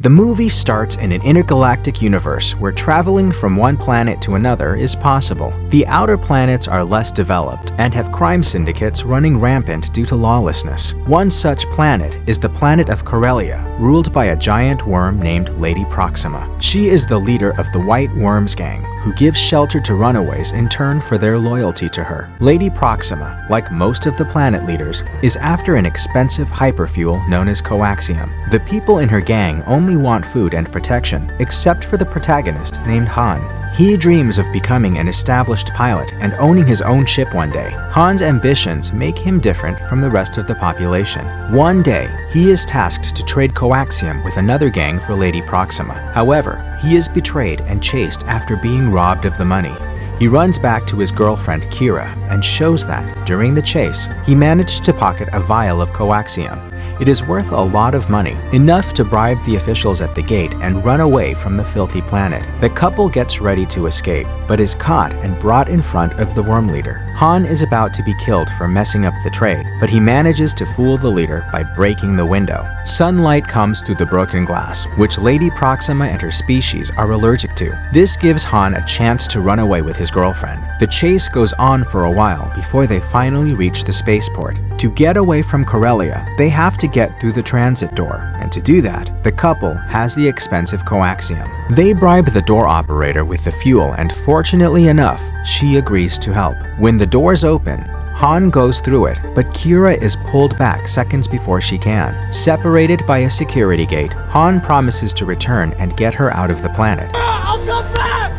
The movie starts in an intergalactic universe where traveling from one planet to another is possible. The outer planets are less developed and have crime syndicates running rampant due to lawlessness. One such planet is the planet of Corellia, ruled by a giant worm named Lady Proxima. She is the leader of the White Worms gang, who gives shelter to runaways in turn for their loyalty to her. Lady Proxima, like most of the planet leaders, is after an expensive hyperfuel known as coaxium. The people in her gang only want food and protection, except for the protagonist named Han. He dreams of becoming an established pilot and owning his own ship one day. Han's ambitions make him different from the rest of the population. One day, he is tasked to trade coaxium with another gang for Lady Proxima. However, he is betrayed and chased after being robbed of the money. He runs back to his girlfriend Kira and shows that, during the chase, he managed to pocket a vial of coaxium. It is worth a lot of money, enough to bribe the officials at the gate and run away from the filthy planet. The couple gets ready to escape, but is caught and brought in front of the worm leader. Han is about to be killed for messing up the trade, but he manages to fool the leader by breaking the window. Sunlight comes through the broken glass, which Lady Proxima and her species are allergic to. This gives Han a chance to run away with his girlfriend. The chase goes on for a while before they finally reach the spaceport. To get away from Corellia, they have to get through the transit door, and to do that, the couple has the expensive coaxium. They bribe the door operator with the fuel, and fortunately enough, she agrees to help. When the doors open, Han goes through it, but Kira is pulled back seconds before she can. Separated by a security gate, Han promises to return and get her out of the planet. I'll come back!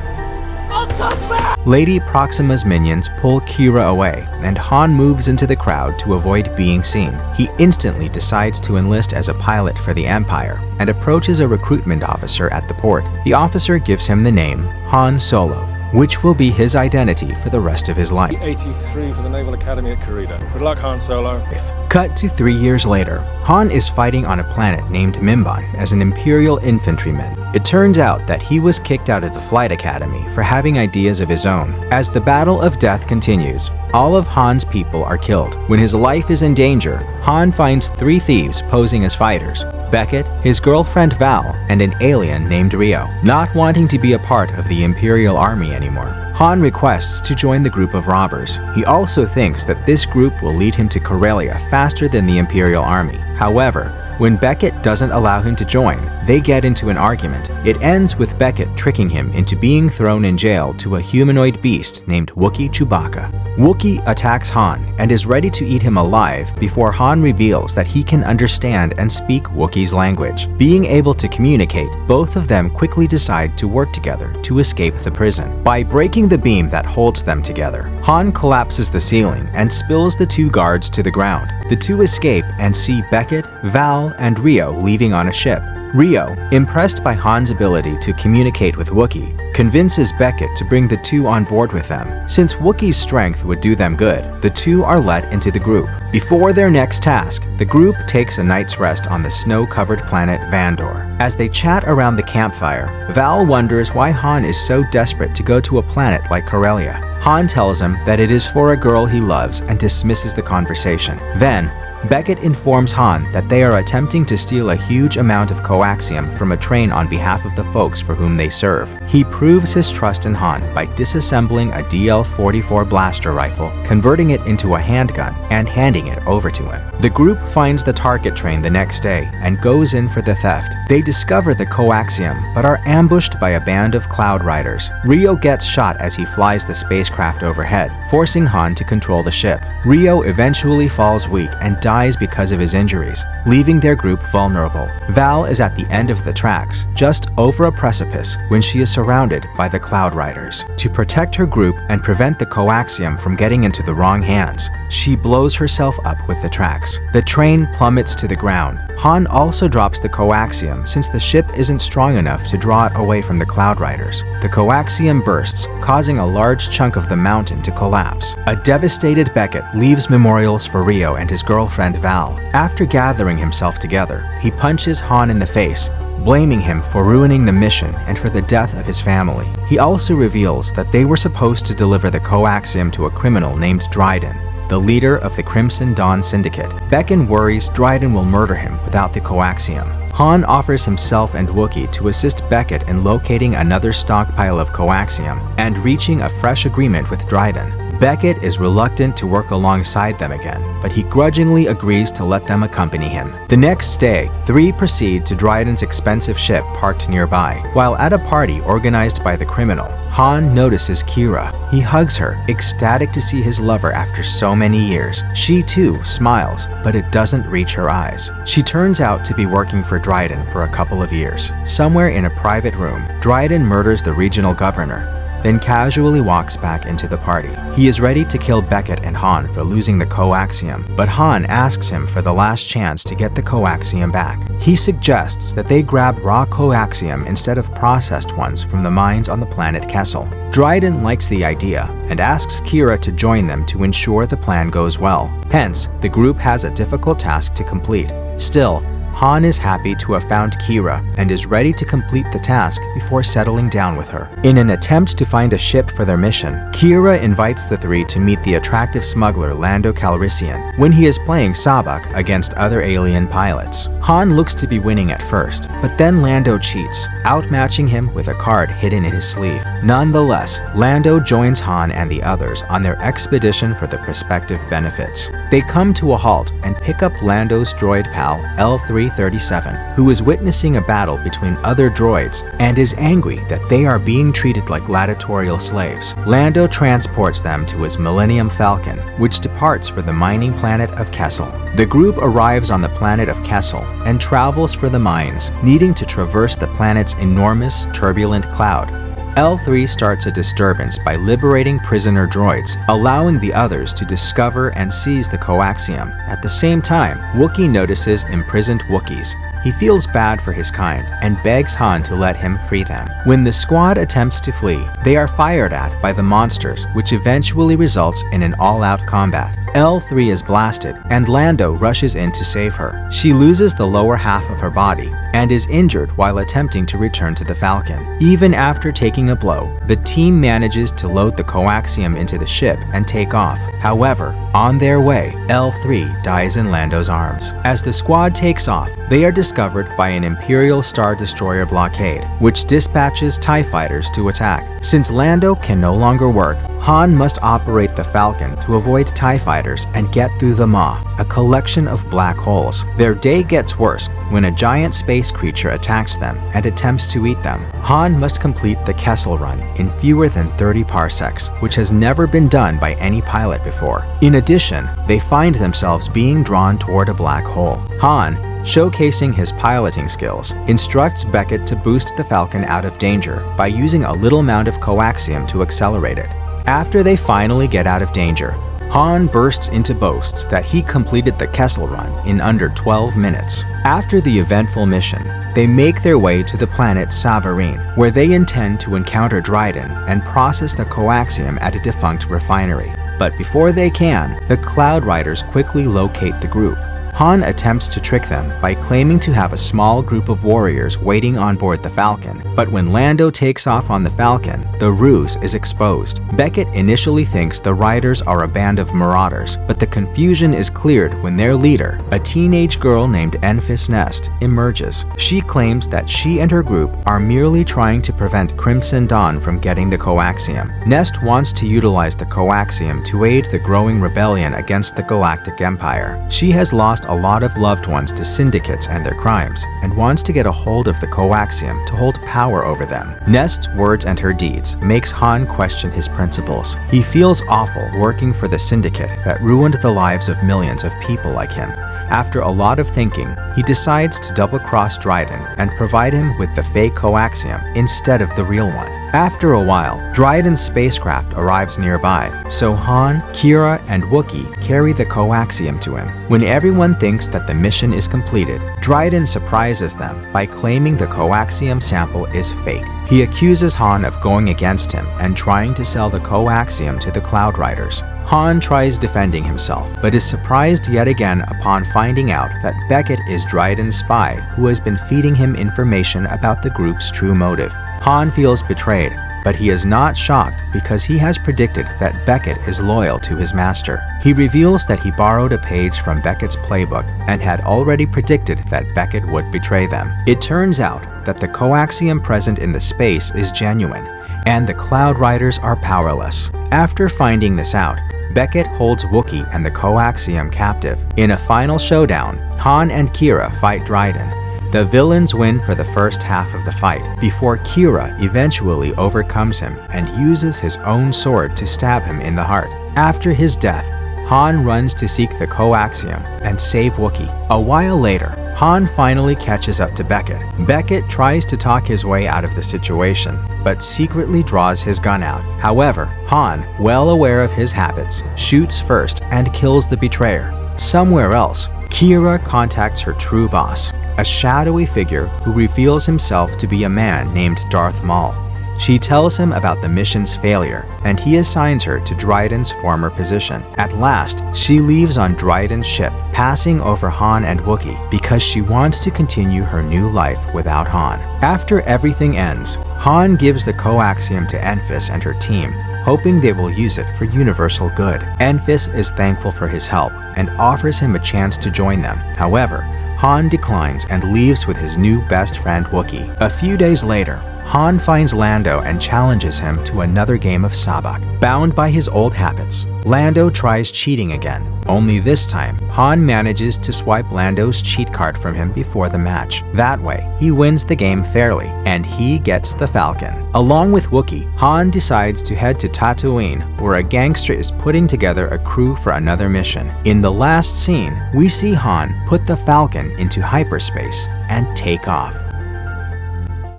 I'll come back! Lady Proxima's minions pull Kira away, and Han moves into the crowd to avoid being seen. He instantly decides to enlist as a pilot for the Empire and approaches a recruitment officer at the port. The officer gives him the name Han Solo, which will be his identity for the rest of his life. 83 for the Naval Academy at Kurita. Good luck, Han Solo. Cut to 3 years later, Han is fighting on a planet named Mimban as an Imperial infantryman. It turns out that he was kicked out of the flight academy for having ideas of his own. As the battle of death continues, all of Han's people are killed. When his life is in danger, Han finds 3 thieves posing as fighters: Beckett, his girlfriend Val, and an alien named Rio. Not wanting to be a part of the Imperial Army anymore, Han requests to join the group of robbers. He also thinks that this group will lead him to Corellia faster than the Imperial Army. However, when Beckett doesn't allow him to join, they get into an argument. It ends with Beckett tricking him into being thrown in jail to a humanoid beast named Wookiee Chewbacca. Wookiee attacks Han and is ready to eat him alive before Han reveals that he can understand and speak Wookiee's language. Being able to communicate, both of them quickly decide to work together to escape the prison. By breaking the beam that holds them together, Han collapses the ceiling and spills the 2 guards to the ground. The 2 escape and see Beckett, Val, and Rio leaving on a ship. Rio, impressed by Han's ability to communicate with Wookiee, convinces Beckett to bring the 2 on board with them. Since Wookiee's strength would do them good, the 2 are let into the group. Before their next task, the group takes a night's rest on the snow-covered planet Vandor. As they chat around the campfire, Val wonders why Han is so desperate to go to a planet like Corellia. Han tells him that it is for a girl he loves and dismisses the conversation. Then, Beckett informs Han that they are attempting to steal a huge amount of coaxium from a train on behalf of the folks for whom they serve. He proves his trust in Han by disassembling a DL-44 blaster rifle, converting it into a handgun, and handing it over to him. The group finds the target train the next day and goes in for the theft. They discover the coaxium, but are ambushed by a band of Cloud Riders. Rio gets shot as he flies the spacecraft overhead, forcing Han to control the ship. Rio eventually falls weak and dies because of his injuries, leaving their group vulnerable. Val is at the end of the tracks, just over a precipice, when she is surrounded by the Cloud Riders. To protect her group and prevent the coaxium from getting into the wrong hands, she blows herself up with the tracks. The train plummets to the ground. Han also drops the coaxium since the ship isn't strong enough to draw it away from the Cloud Riders. The coaxium bursts, causing a large chunk of the mountain to collapse. A devastated Beckett leaves memorials for Rio and his girlfriend Val. After gathering himself together, he punches Han in the face, blaming him for ruining the mission and for the death of his family. He also reveals that they were supposed to deliver the coaxium to a criminal named Dryden. the leader of the Crimson Dawn Syndicate. Beckett worries Dryden will murder him without the coaxium. Han offers himself and Wookiee to assist Beckett in locating another stockpile of coaxium and reaching a fresh agreement with Dryden. Beckett is reluctant to work alongside them again, but he grudgingly agrees to let them accompany him. The next day, three proceed to Dryden's expensive ship parked nearby. While at a party organized by the criminal, Han notices Kira. He hugs her, ecstatic to see his lover after so many years. She too smiles, but it doesn't reach her eyes. She turns out to be working for Dryden for a couple of years. Somewhere in a private room, Dryden murders the regional governor, then casually walks back into the party. He is ready to kill Beckett and Han for losing the coaxium, but Han asks him for the last chance to get the coaxium back. He suggests that they grab raw coaxium instead of processed ones from the mines on the planet Kessel. Dryden likes the idea and asks Kira to join them to ensure the plan goes well. Hence, the group has a difficult task to complete. Still, Han is happy to have found Kira and is ready to complete the task before settling down with her. In an attempt to find a ship for their mission, Kira invites the three to meet the attractive smuggler Lando Calrissian when he is playing sabak against other alien pilots. Han looks to be winning at first, but then Lando cheats, outmatching him with a card hidden in his sleeve. Nonetheless, Lando joins Han and the others on their expedition for the prospective benefits. They come to a halt and pick up Lando's droid pal L337, who is witnessing a battle between other droids and is angry that they are being treated like gladiatorial slaves. Lando transports them to his Millennium Falcon, which departs for the mining planet of Kessel. The group arrives on the planet of Kessel and travels for the mines, needing to traverse the planet's enormous, turbulent cloud. L3 starts a disturbance by liberating prisoner droids, allowing the others to discover and seize the coaxium. At the same time, Wookiee notices imprisoned Wookiees. He feels bad for his kind and begs Han to let him free them. When the squad attempts to flee, they are fired at by the monsters, which eventually results in an all-out combat. L3 is blasted, and Lando rushes in to save her. She loses the lower half of her body and is injured while attempting to return to the Falcon. Even after taking a blow, the team manages to load the coaxium into the ship and take off. However, on their way, L3 dies in Lando's arms. As the squad takes off, they are discovered by an Imperial Star Destroyer blockade, which dispatches TIE fighters to attack. Since Lando can no longer work, Han must operate the Falcon to avoid TIE fighters and get through the Maw, a collection of black holes. Their day gets worse when a giant space creature attacks them and attempts to eat them. Han must complete the Kessel Run in fewer than 30 parsecs, which has never been done by any pilot before. In addition, they find themselves being drawn toward a black hole. Han, showcasing his piloting skills, instructs Beckett to boost the Falcon out of danger by using a little amount of coaxium to accelerate it. After they finally get out of danger, Han bursts into boasts that he completed the Kessel Run in under 12 minutes. After the eventful mission, they make their way to the planet Savareen, where they intend to encounter Dryden and process the coaxium at a defunct refinery. But before they can, the Cloud Riders quickly locate the group. Han attempts to trick them by claiming to have a small group of warriors waiting on board the Falcon, but when Lando takes off on the Falcon, the ruse is exposed. Beckett initially thinks the riders are a band of marauders, but the confusion is cleared when their leader, a teenage girl named Enfys Nest, emerges. She claims that she and her group are merely trying to prevent Crimson Dawn from getting the coaxium. Nest wants to utilize the coaxium to aid the growing rebellion against the Galactic Empire. She has lost a lot of loved ones to syndicates and their crimes, and wants to get a hold of the coaxium to hold power over them. Nest's words and her deeds makes Han question his principles. He feels awful working for the syndicate that ruined the lives of millions of people like him. After a lot of thinking, he decides to double-cross Dryden and provide him with the fake coaxium instead of the real one. After a while, Dryden's spacecraft arrives nearby, so Han, Kira, and Wookiee carry the coaxium to him. When everyone thinks that the mission is completed, Dryden surprises them by claiming the coaxium sample is fake. He accuses Han of going against him and trying to sell the coaxium to the Cloud Riders. Han tries defending himself, but is surprised yet again upon finding out that Beckett is Dryden's spy who has been feeding him information about the group's true motive. Han feels betrayed, but he is not shocked because he has predicted that Beckett is loyal to his master. He reveals that he borrowed a page from Beckett's playbook and had already predicted that Beckett would betray them. It turns out that the coaxium present in the space is genuine, and the Cloud Riders are powerless. After finding this out, Beckett holds Wookiee and the coaxium captive. In a final showdown, Han and Kira fight Dryden. The villains win for the first half of the fight, before Kira eventually overcomes him and uses his own sword to stab him in the heart. After his death, Han runs to seek the coaxium and save Wookiee. A while later, Han finally catches up to Beckett. Beckett tries to talk his way out of the situation, but secretly draws his gun out. However, Han, well aware of his habits, shoots first and kills the betrayer. Somewhere else, Kira contacts her true boss, a shadowy figure who reveals himself to be a man named Darth Maul. She tells him about the mission's failure, and he assigns her to Dryden's former position. At last, she leaves on Dryden's ship, passing over Han and Wookiee because she wants to continue her new life without Han. After everything ends, Han gives the coaxium to Enfys and her team, hoping they will use it for universal good. Enfys is thankful for his help and offers him a chance to join them. However, Han declines and leaves with his new best friend Wookiee. A few days later, Han finds Lando and challenges him to another game of sabak. Bound by his old habits, Lando tries cheating again. Only this time, Han manages to swipe Lando's cheat card from him before the match. That way, he wins the game fairly, and he gets the Falcon. Along with Wookiee, Han decides to head to Tatooine, where a gangster is putting together a crew for another mission. In the last scene, we see Han put the Falcon into hyperspace and take off.